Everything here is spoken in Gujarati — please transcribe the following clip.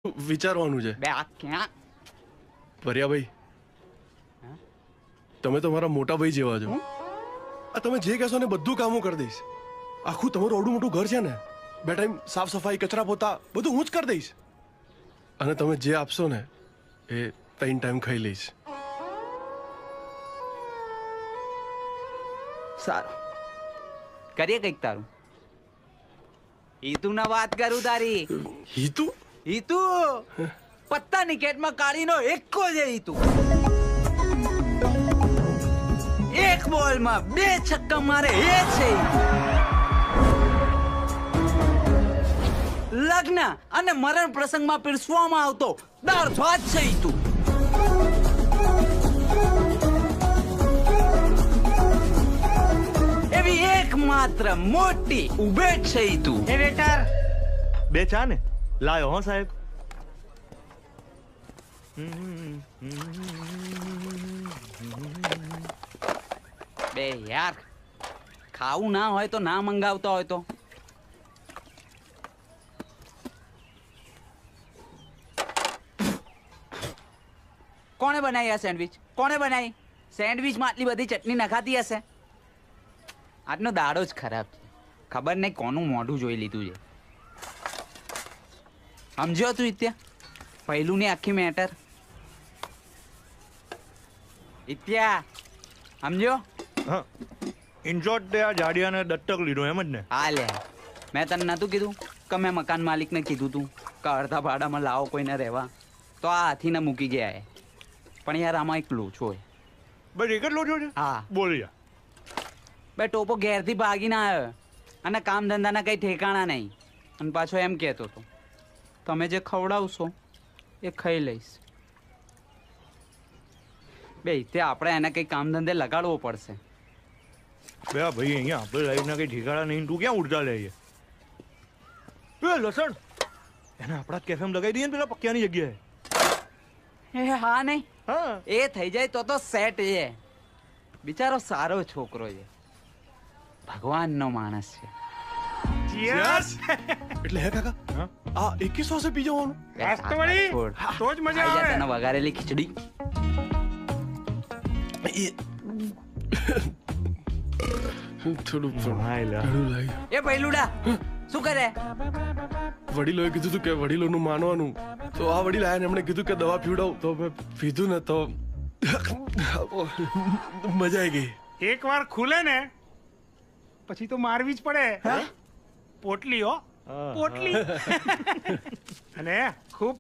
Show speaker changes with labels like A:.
A: વિચારવાનું છે.
B: બે આ ક્યાં
A: ભર્યાભાઈ, તમે તો મારા મોટા ભાઈ જેવા છો. આ તમે જે કહેશો ને બધું કામો કરી દઈશ. આખું તમારું અવડું મોટું ઘર છે ને, બે ટાઈમ સાફ સફાઈ, કચરા પોતા બધું હું જ કરી દઈશ. અને તમે જે આપશો ને એ 3 ટાઈમ ખાઈ લઈશ.
B: સારું કરીએ કઈક તારું. ઈતુ ના વાત કરું તારી.
A: હિતુ?
B: ઈતુ પત્તા નિકેટમાં કાળીનો એકો છે. ઈતુ એક બોલમાં 2 છક્કા મારે એ છે. લગ્ન અને મરણ પ્રસંગમાં પીરસવામાં આવતો દાળ ભાત છે. ઈતુ એવી એકમાત્ર મોટી ઉભેટ છે. ઈતુ
C: એ વેટર, 2 ચા ને લાયો હો સાહેબ.
B: બે યાર, ખાવું ના હોય તો ના મંગાવતો હોય તો. કોણે બનાવી આ સેન્ડવિચ? કોણે બનાવી? સેન્ડવિચમાં આટલી બધી ચટણી નખાતી હશે. આજનો દાડો જ ખરાબ છે. ખબર નહીં કોનું મોઢું જોઈ લીધું છે. સમજ્યો તું ઇત્યા? પહેલું ની આખી મેટર. ઇત્યા સમજ્યો?
C: હા, ઇન શોર્ટ તે આ જાડિયાને દત્તક લીધો એમ જ ને?
B: હા લે, મેં તને નતું કીધું કે મેં મકાન માલિકને કીધું તું કે અડધા ભાડામાં લાવો કોઈને રહેવા, તો આ હાથીને મૂકી ગયા હે. પણ યાર આમાં એક લોચો હોય.
C: બસ એક જ લોચો છે?
B: હા.
C: બોલ્યા
B: બે ટોપો ઘેરથી ભાગીને આવ્યો અને કામ ધંધાના કઈ ઠેકાણા નહીં. અને પાછો એમ કહેતો હતો તમે જે ખવડાવશો એ ખાઈ લઈશ. બે તે આપણે એને કઈ કામ ધંધે લગાડવો પડશે.
C: બે ભાઈ અહીંયા આપણે લાઈફના કઈ ઠેકાણા નહીં, તું ક્યાં ઉડતા લે છે? એ લસણ એને આપણા જ કેફેમાં લગાવી દઈએ ને પેલા પક્યાની જગ્યાએ.
B: એ હા નહીં,
C: હા
B: એ થઈ જાય તો સેટ છે. બિચારો સારો છોકરો છે, ભગવાનનો માણસ છે.
A: એટલે હે કાકા,
C: હા?
A: આ 2100 પી જવાનું?
B: છોડ.
D: તો જ મજા
B: ખાઈ જા
D: આવે.
B: તને વઘારેલી ખીચડી.
A: થોડું
C: હાય લા.
A: ઘણું લાગ્યું.
B: એ પૈલુડા શું કરે?
A: વડીલોએ કીધું હતું કે વડીલોનું માનવાનું, તો આ વડીલ આયા ને એમણે કીધું કે દવા પીવડાવ, તો મેં પીધું ને તો મજા આવી ગઈ.
D: એક વાર ખુલે ને પછી તો મારવી જ પડે. પોટલી હો,
C: હા,
D: પોટલી. અને ખૂબ